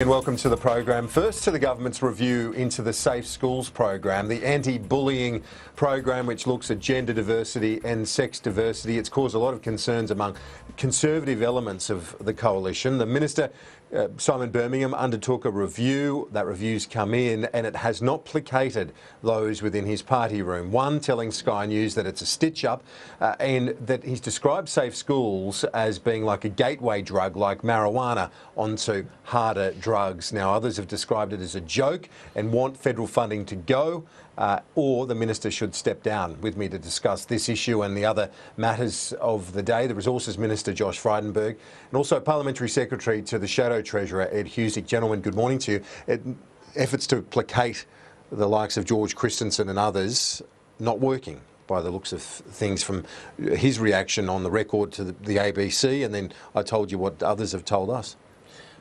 And welcome to the program. First to the government's review into the Safe Schools program, the anti-bullying program which looks at gender diversity and sex diversity. It's caused a lot of concerns among conservative elements of the coalition. The Minister, Simon Birmingham, undertook a review. That review's come in and it has not placated those within his party room. One telling Sky News that it's a stitch-up and that he's described Safe Schools as being like a gateway drug like marijuana onto harder drugs. Now, others have described it as a joke and want federal funding to go, or the Minister should step down. With me to discuss this issue and the other matters of the day, the Resources Minister, Josh Frydenberg, and also Parliamentary Secretary to the Shadow Treasurer, Ed Husic. Gentlemen, good morning to you. Efforts to placate the likes of George Christensen and others not working by the looks of things from his reaction on the record to the ABC, and then I told you what others have told us.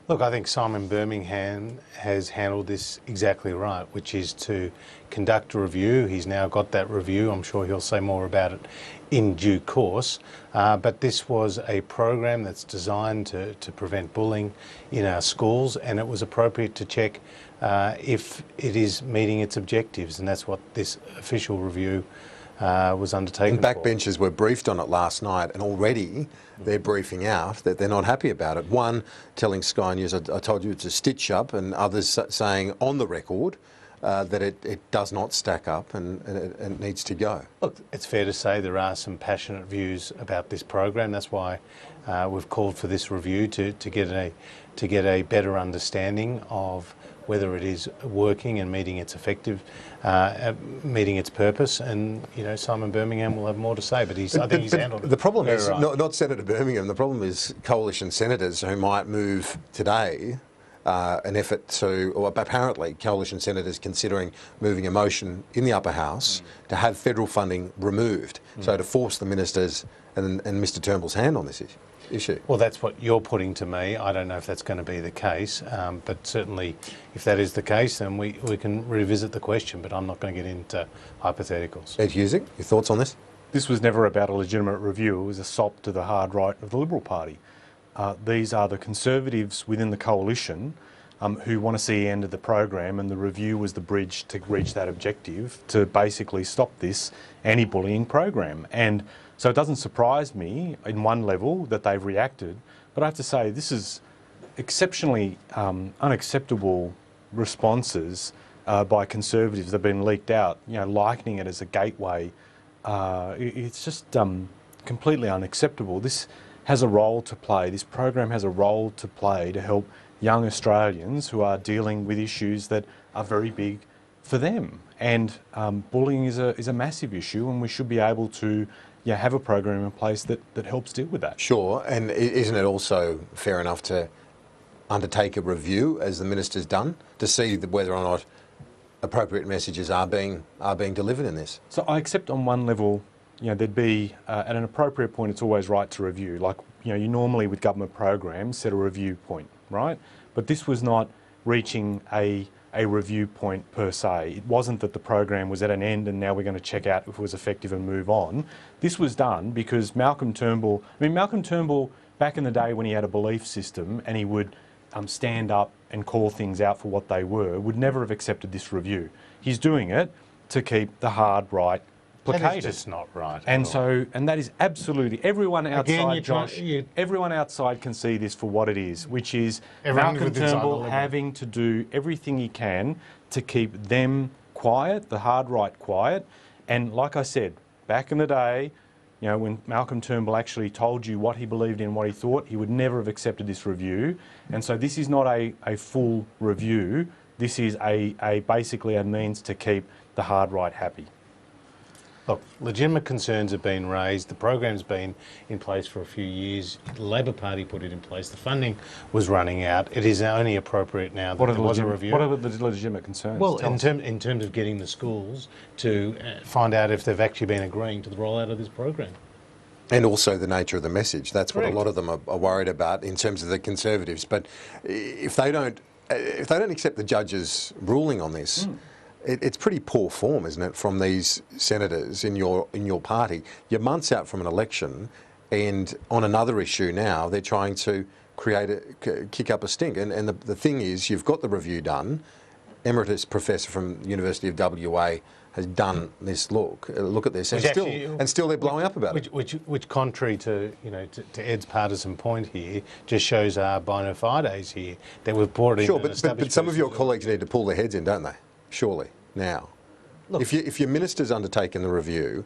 Look, I think Simon Birmingham has handled this exactly right, which is to conduct a review. He's now got that review. I'm sure he'll say more about it in due course. But this was a program that's designed to prevent bullying in our schools, and it was appropriate to check if it is meeting its objectives, and that's what this official review was undertaken. And backbenchers were briefed on it last night, and already they're briefing out that they're not happy about it. One telling Sky News, I told you it's a stitch-up, and others saying on the record that it does not stack up and it needs to go. Look, it's fair to say there are some passionate views about this program. That's why we've called for this review to get a better understanding of whether it is working and meeting its meeting its purpose. And Simon Birmingham will have more to say, but I think he's handled it. The problem very is right. not Senator Birmingham. The problem is coalition senators who might move today. An effort to, or apparently coalition senators considering moving a motion in the upper house to have federal funding removed, so to force the ministers and Mr Turnbull's hand on this issue. Well, that's what you're putting to me. I don't know if that's going to be the case, but certainly if that is the case, then we can revisit the question, but I'm not going to get into hypotheticals. Ed Husic, your thoughts on this? This was never about a legitimate review. It was a sop to the hard right of the Liberal Party. These are the Conservatives within the coalition who want to see the end of the program, and the review was the bridge to reach that objective, to basically stop this anti-bullying program. And so it doesn't surprise me in one level that they've reacted, but I have to say this is exceptionally unacceptable responses by Conservatives that have been leaked out, likening it as a gateway. It's just completely unacceptable. This has a role to play. This program has a role to play to help young Australians who are dealing with issues that are very big for them. And bullying is a massive issue, and we should be able to have a program in place that helps deal with that. Sure, and isn't it also fair enough to undertake a review, as the Minister's done, to see whether or not appropriate messages are being delivered in this? So I accept on one level, there'd be, at an appropriate point, it's always right to review. Like, you normally with government programs set a review point, right? But this was not reaching a review point per se. It wasn't that the program was at an end and now we're going to check out if it was effective and move on. This was done because Malcolm Turnbull, back in the day when he had a belief system and he would stand up and call things out for what they were, would never have accepted this review. He's doing it to keep the hard right placated. That is just not right. And that is absolutely, everyone outside, Josh, everyone outside can see this for what it is, which is Malcolm Turnbull having to do everything he can to keep them quiet, the hard right quiet. And like I said, back in the day, when Malcolm Turnbull actually told you what he believed in, what he thought, he would never have accepted this review. And so this is not a full review. This is basically a means to keep the hard right happy. Look, legitimate concerns have been raised. The program's been in place for a few years. The Labor Party put it in place. The funding was running out. It is only appropriate now that there was a review. What are the legitimate concerns? Well, in terms of getting the schools to find out if they've actually been agreeing to the rollout of this program. And also the nature of the message. That's Correct. what a lot of them are worried about in terms of the Conservatives. But if they don't accept the judge's ruling on this, it's pretty poor form, isn't it, from these senators in your party? You're months out from an election, and on another issue now, they're trying to kick up a stink. And the thing is, you've got the review done. Emeritus Professor from the University of WA has done this look at this, and still they're blowing up about it. Which contrary to to Ed's partisan point here, just shows our bona fides here that we've brought in. Sure, but some of your colleagues need to pull their heads in, don't they? Surely now. Look, if your minister's undertaken the review,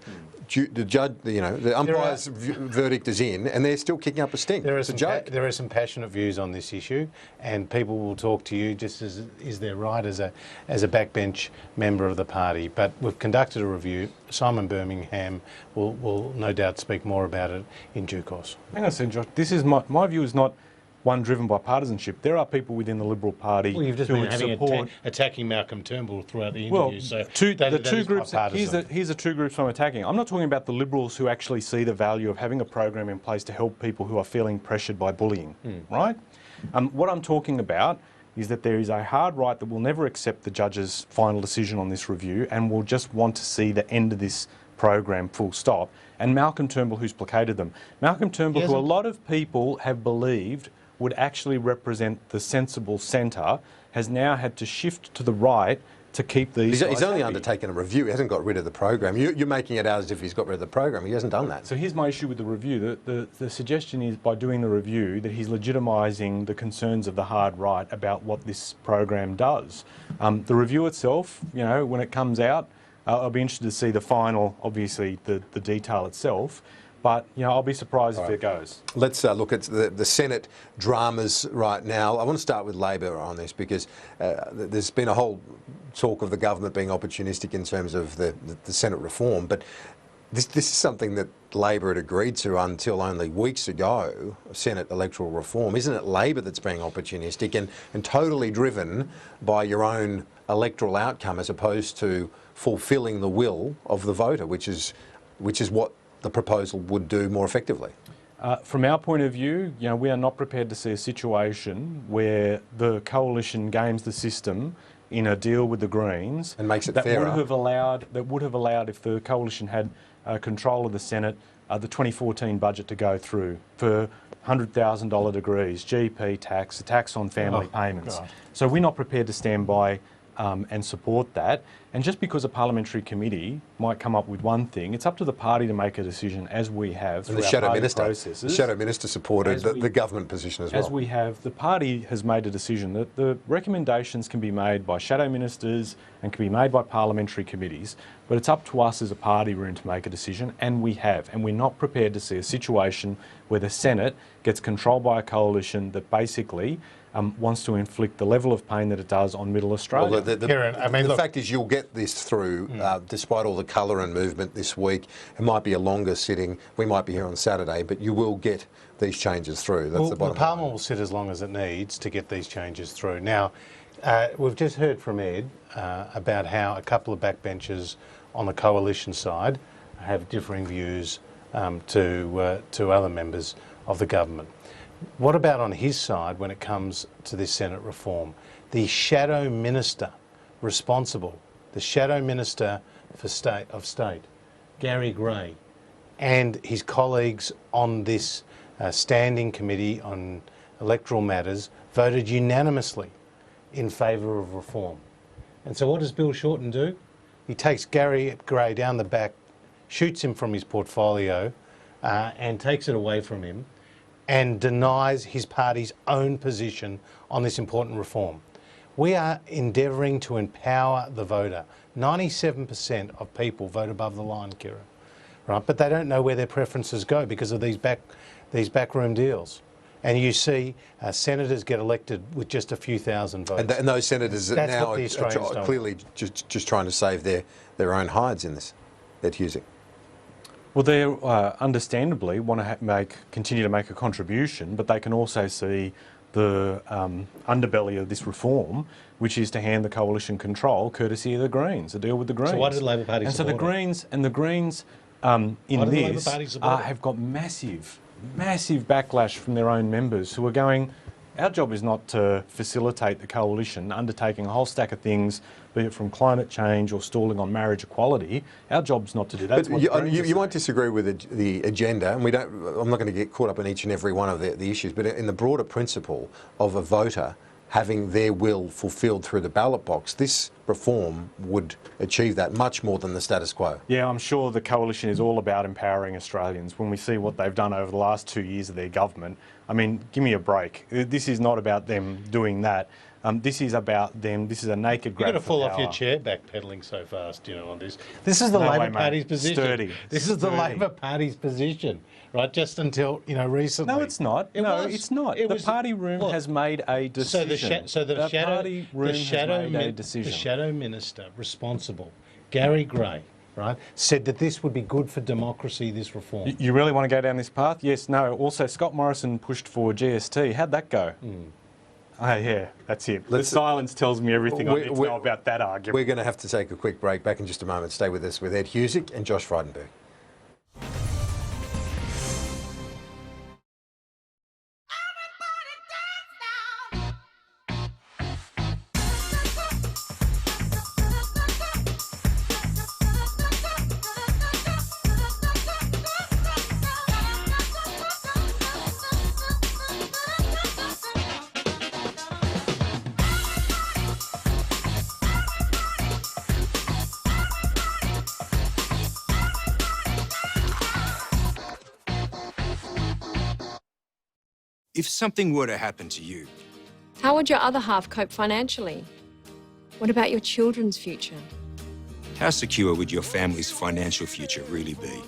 the judge, the umpire's verdict is in, and they're still kicking up a stink. It's a joke. There are some passionate views on this issue, and people will talk to you just as is their right as a backbench member of the party. But we've conducted a review. Simon Birmingham will no doubt speak more about it in due course. Hang on a second, Josh. This is my view is not one driven by partisanship. There are people within the Liberal Party you've just who been would having support attacking Malcolm Turnbull throughout the interview. Well, so the two groups. Here's the two groups I'm attacking. I'm not talking about the Liberals who actually see the value of having a program in place to help people who are feeling pressured by bullying, right? What I'm talking about is that there is a hard right that will never accept the judge's final decision on this review and will just want to see the end of this program, full stop. And Malcolm Turnbull, who's placated them. Malcolm Turnbull, who a lot of people have believed would actually represent the sensible centre, has now had to shift to the right to keep these guys He's only happy. undertaken a review. He hasn't got rid of the program. You're making it out as if he's got rid of the program. He hasn't done that. So here's my issue with the review. The suggestion is by doing the review that he's legitimising the concerns of the hard right about what this program does. The review itself, when it comes out, I'll be interested to see the final, obviously, the detail itself. But, I'll be surprised if it goes. Let's look at the Senate dramas right now. I want to start with Labor on this because there's been a whole talk of the government being opportunistic in terms of the Senate reform. But this is something that Labor had agreed to until only weeks ago, Senate electoral reform. Isn't it Labor that's being opportunistic and totally driven by your own electoral outcome as opposed to fulfilling the will of the voter, which is what the proposal would do more effectively? From our point of view, we are not prepared to see a situation where the coalition games the system in a deal with the Greens and makes it that fairer. That would have allowed, if the coalition had control of the Senate, the 2014 budget to go through for $100,000 degrees, GP tax, a tax on family payments. God. So we're not prepared to stand by and support that. And just because a parliamentary committee might come up with one thing, it's up to the party to make a decision, as we have through And the our Shadow party Minister, processes. the Shadow Minister supported the government position as well. As we have, the party has made a decision that the recommendations can be made by Shadow Ministers and can be made by parliamentary committees, but it's up to us as a party room to make a decision, and we have. And we're not prepared to see a situation where the Senate gets controlled by a coalition that basically wants to inflict the level of pain that it does on Middle Australia. Well, Kieran, the fact is you'll get this through, despite all the colour and movement this week. It might be a longer sitting. We might be here on Saturday, but you will get these changes through. That's the bottom line. Parliament will sit as long as it needs to get these changes through. Now, we've just heard from Ed about how a couple of backbenchers on the coalition side have differing views to other members of the government. What about on his side when it comes to this Senate reform? The Shadow Minister responsible, the Shadow Minister of State, Gary Gray, and his colleagues on this standing committee on electoral matters voted unanimously in favour of reform. And so what does Bill Shorten do? He takes Gary Gray down the back, shoots him from his portfolio and takes it away from him, and denies his party's own position on this important reform. We are endeavouring to empower the voter. 97% of people vote above the line, Kira, right? But they don't know where their preferences go because of these backroom deals. And you see senators get elected with just a few thousand votes. And those senators That's now what the Australians are clearly just trying to save their own hides in this. They're using. Well, they understandably want to continue to make a contribution, but they can also see the underbelly of this reform, which is to hand the coalition control, courtesy of the Greens, a deal with the Greens. So why did the Labor Party support it? And the Greens in this have got massive backlash from their own members who are going, Our job is not to facilitate the coalition undertaking a whole stack of things, be it from climate change or stalling on marriage equality. Our job's not to do that. But you might disagree with the agenda, and I'm not going to get caught up in each and every one of the issues, but in the broader principle of a voter having their will fulfilled through the ballot box, this reform would achieve that much more than the status quo. Yeah, I'm sure the coalition is all about empowering Australians. When we see what they've done over the last 2 years of their government, I mean, give me a break. This is not about them doing that. This is about them. This is a naked grab. You're going to fall for off your power. chair backpedaling so fast, on this. This is the No way, Labor mate. Party's position. Sturdy. This is the Sturdy. Labor Party's position, right? Just until, recently. No, it's not. It's not. The party room has made a decision. The shadow minister responsible, Gary Gray, right, said that this would be good for democracy, this reform. You really want to go down this path? Yes, no. Also, Scott Morrison pushed for GST. How'd that go? Oh, yeah, that's it. The silence tells me everything I need to know about that argument. We're going to have to take a quick break. Back in just a moment. Stay with us with Ed Husick and Josh Frydenberg. If something were to happen to you, How would your other half cope financially? What about your children's future? how secure would your family's financial future really be?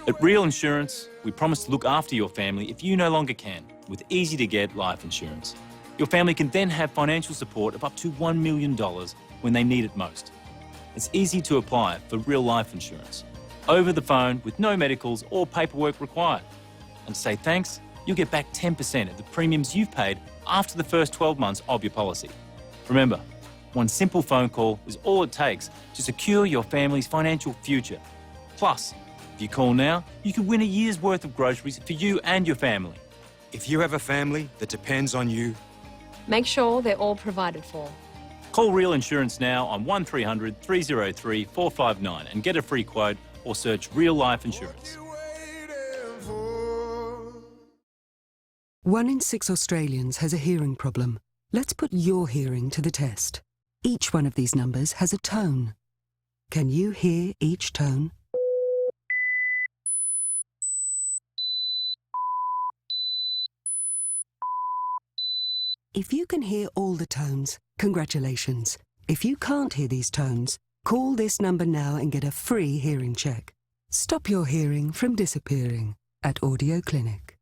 At Real Insurance, we promise to look after your family if you no longer can, with easy-to-get life insurance. Your family can then have financial support of up to $1 million when they need it most. It's easy to apply for real life insurance, over the phone with no medicals or paperwork required. And to say thanks, you'll get back 10% of the premiums you've paid after the first 12 months of your policy. Remember, one simple phone call is all it takes to secure your family's financial future. Plus, if you call now, you could win a year's worth of groceries for you and your family. If you have a family that depends on you, Make sure they're all provided for. Call Real Insurance now on 1300 303 459 and get a free quote or search Real Life Insurance. 1 in 6 Australians has a hearing problem. Let's put your hearing to the test. Each one of these numbers has a tone. Can you hear each tone? If you can hear all the tones, congratulations. If you can't hear these tones, call this number now and get a free hearing check. Stop your hearing from disappearing at Audio Clinic.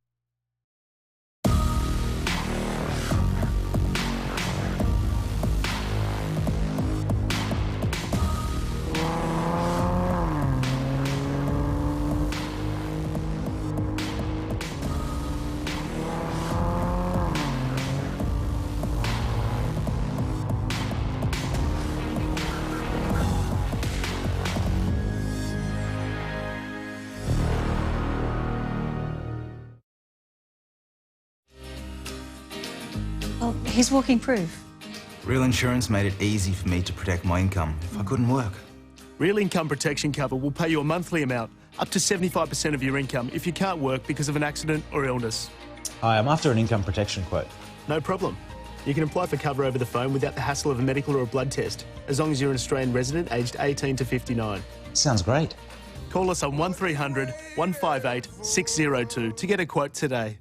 Well, he's walking proof. Real Insurance made it easy for me to protect my income if I couldn't work. Real Income Protection Cover will pay you a monthly amount, up to 75% of your income if you can't work because of an accident or illness. Hi, I'm after an income protection quote. No problem. You can apply for cover over the phone without the hassle of a medical or a blood test, as long as you're an Australian resident aged 18 to 59. Sounds great. Call us on 1300 158 602 to get a quote today.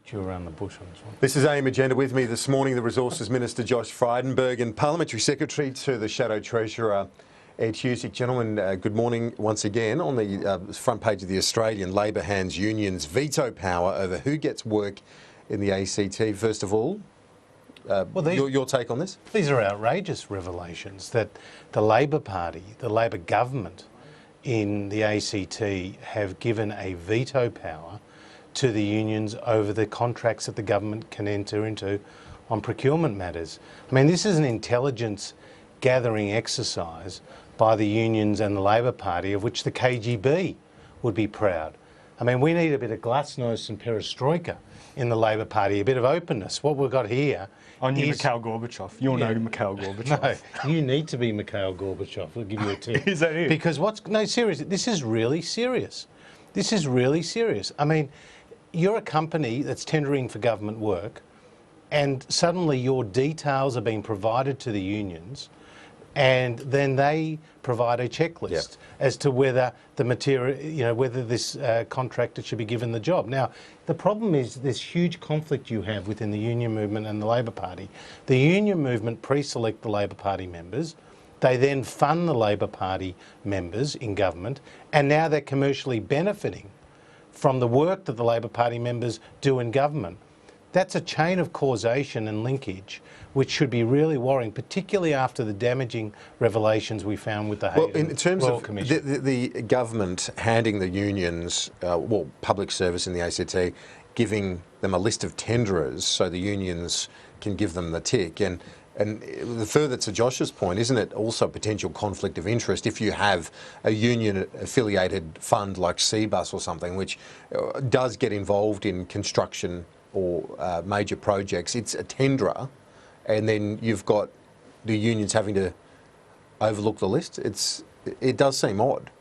You around the bush on this one. This is AIM Agenda. With me this morning, the Resources Minister Josh Frydenberg and Parliamentary Secretary to the Shadow Treasurer Ed Husick. Gentlemen, good morning once again. On the front page of the Australian, Labor hands unions veto power over who gets work in the ACT. First of all, your take on this? These are outrageous revelations that the Labor Party, the Labor government in the ACT have given a veto power to the unions over the contracts that the government can enter into on procurement matters. I mean, this is an intelligence gathering exercise by the unions and the Labor Party of which the KGB would be proud. I mean, we need a bit of glasnost and perestroika in the Labor Party, a bit of openness. What we've got here I knew is... Mikhail Gorbachev. You're no Mikhail Gorbachev. No, you need to be Mikhail Gorbachev. We'll give you a tip. Is that it? Because no, seriously, this is really serious. This is really serious. I mean, you're a company that's tendering for government work, and suddenly your details are being provided to the unions, and then they provide a checklist as to whether the material, whether this contractor should be given the job. Now, the problem is this huge conflict you have within the union movement and the Labor Party. The union movement pre-select the Labor Party members. They then fund the Labor Party members in government, and now they're commercially benefiting from the work that the Labor Party members do in government. That's a chain of causation and linkage which should be really worrying, particularly after the damaging revelations we found with the Hayden in terms Royal of Commission. the government handing the unions, public service in the ACT, giving them a list of tenderers so the unions can give them the tick. And the further to Josh's point, isn't it also a potential conflict of interest if you have a union-affiliated fund like Cbus or something, which does get involved in construction or major projects? It's a tenderer, and then you've got the unions having to overlook the list. It does seem odd.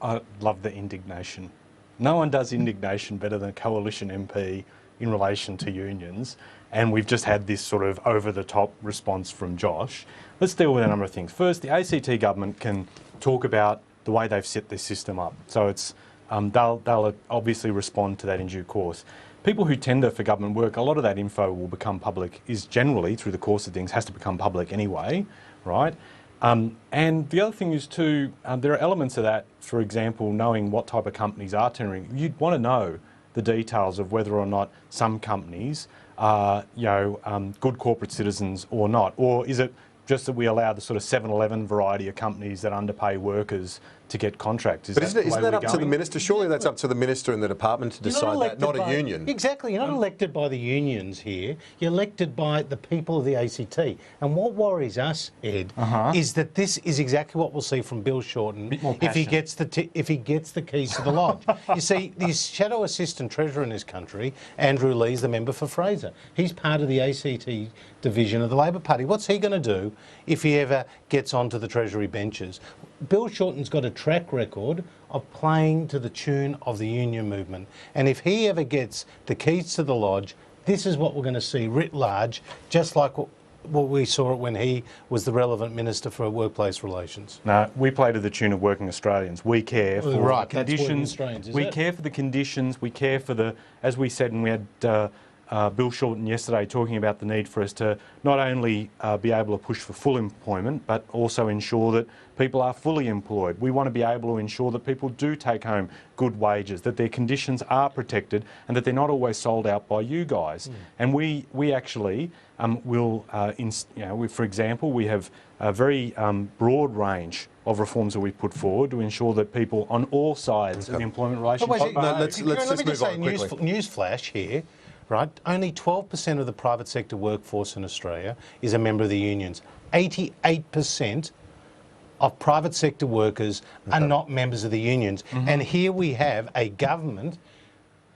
I love the indignation. No one does indignation better than a coalition MP in relation to unions, and we've just had this sort of over-the-top response from Josh. Let's deal with a number of things. First, the ACT government can talk about the way they've set this system up. So it's they'll obviously respond to that in due course. People who tender for government work, a lot of that info will become public, is generally, through the course of things, has to become public anyway, right? And the other thing is too, there are elements of that, for example, knowing what type of companies are tendering. You'd want to know the details of whether or not some companies are, good corporate citizens or not. Or is it just that we allow the sort of 7-Eleven variety of companies that underpay workers to get contracts? But isn't that up to the minister? Surely that's up to the minister and the department to decide that, not a union. Exactly. You're not elected by the unions here. You're elected by the people of the ACT. And what worries us, Ed, is that this is exactly what we'll see from Bill Shorten if he gets the keys to the lodge. You see, the shadow assistant treasurer in this country, Andrew Lee's the member for Fraser. He's part of the ACT division of the Labor Party. What's he going to do if he ever gets onto the Treasury benches? Bill Shorten's got a track record of playing to the tune of the union movement. And if he ever gets the keys to the lodge, this is what we're going to see writ large, just like what we saw it when he was the relevant Minister for Workplace Relations. No, we play to the tune of working Australians. We care for the conditions. We care for the conditions. We care for the, as we said, and we had Bill Shorten yesterday talking about the need for us to not only be able to push for full employment, but also ensure that people are fully employed. We want to be able to ensure that people do take home good wages, that their conditions are protected, and that they're not always sold out by you guys. And we actually will, for example, we have a very broad range of reforms that we've put forward to ensure that people on all sides of the employment relationship... Let's just move on quickly. Newsflash here. Right, only 12% of the private sector workforce in Australia is a member of the unions. 88% of private sector workers are not members of the unions. And here we have a government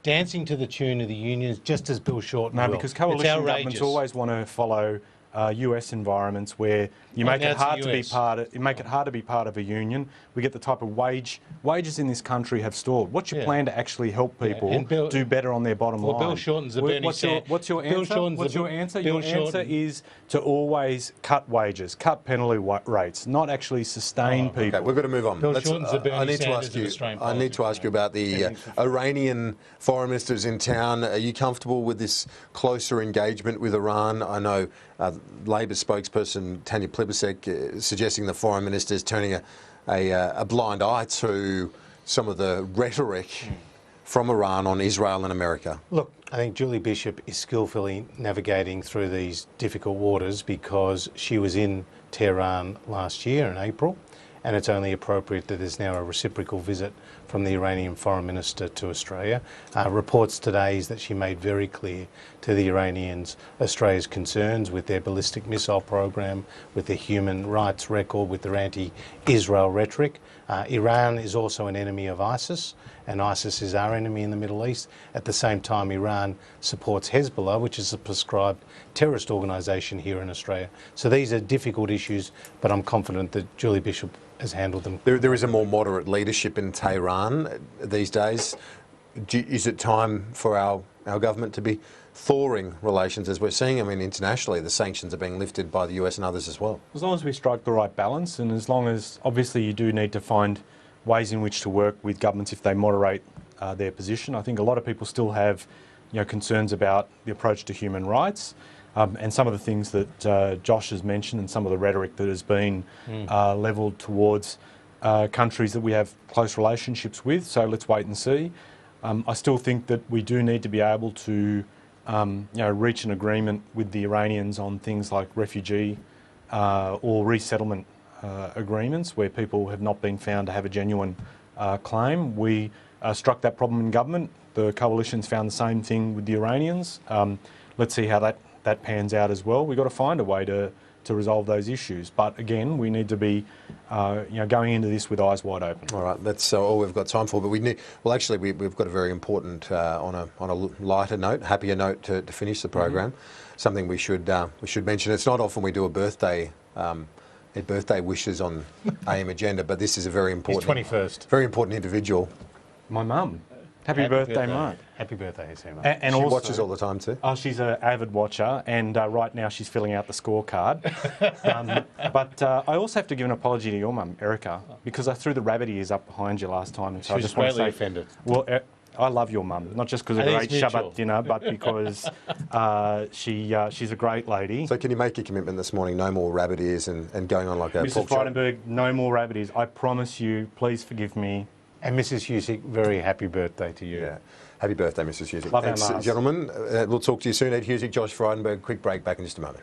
dancing to the tune of the unions, just as Bill Shorten will. No, because coalition governments always want to follow US environments where you make it hard to be part of. You make it hard to be part of a union. We get the type of wages in this country have stalled. What's your plan to actually help people do better on their bottom line? Bill Shorten's the Bernie Sanders. What's your answer? Your answer is to always cut wages, cut penalty rates, not actually sustain people. Okay, we've got to move on. Bill Shorten's the Bernie Sanders of Australian politics. I need to ask you about the Iranian foreign ministers in town. Are you comfortable with this closer engagement with Iran? I know Labor spokesperson Tanya Plibersek suggesting the foreign minister is turning a blind eye to some of the rhetoric from Iran on Israel and America. Look, I think Julie Bishop is skillfully navigating through these difficult waters because she was in Tehran last year in April, and it's only appropriate that there's now a reciprocal visit from the Iranian Foreign Minister to Australia. Reports today is that she made very clear to the Iranians Australia's concerns with their ballistic missile program, with their human rights record, with their anti-Israel rhetoric. Iran is also an enemy of ISIS, and ISIS is our enemy in the Middle East. At the same time, Iran supports Hezbollah, which is a prescribed terrorist organisation here in Australia. So these are difficult issues, but I'm confident that Julie Bishop has handled them. There is a more moderate leadership in Tehran these days. Is it time for our government to be thawing relations as we're seeing? I mean, internationally, the sanctions are being lifted by the US and others as well. As long as we strike the right balance, and as long as, obviously, you do need to find ways in which to work with governments if they moderate their position. I think a lot of people still have, concerns about the approach to human rights, and some of the things that Josh has mentioned, and some of the rhetoric that has been levelled towards countries that we have close relationships with. So let's wait and see. I still think that we do need to be able to reach an agreement with the Iranians on things like refugee or resettlement agreements where people have not been found to have a genuine claim. We struck that problem in government. The coalition's found the same thing with the Iranians. Let's see how that pans out as well. We've got to find a way to resolve those issues. But again, we need to be going into this with eyes wide open. All right, that's all we've got time for. But we've got a very important, on a lighter note, happier note to finish the program. Something we should mention. It's not often we do a birthday wishes on AM Agenda, but this is a very important. His 21st. Very important individual. My mum. Happy birthday, Mum. Happy birthday, Emma. And she also watches all the time too. Oh, she's an avid watcher, and right now she's filling out the scorecard. But I also have to give an apology to your mum, Erica, because I threw the rabbit ears up behind you last time. And so She I was just want to say, offended. Well, I love your mum, not just because of a great Shabbat dinner, but because she's a great lady. So can you make a commitment this morning? No more rabbit ears and going on like a Mrs. Frydenberg, no more rabbit ears. I promise you. Please forgive me. And Mrs. Husick, very happy birthday to you. Yeah. Happy birthday, Mrs. Husick. Love Thanks, our Mars. gentlemen. We'll talk to you soon. Ed Husick, Josh Frydenberg. Quick break, back in just a moment.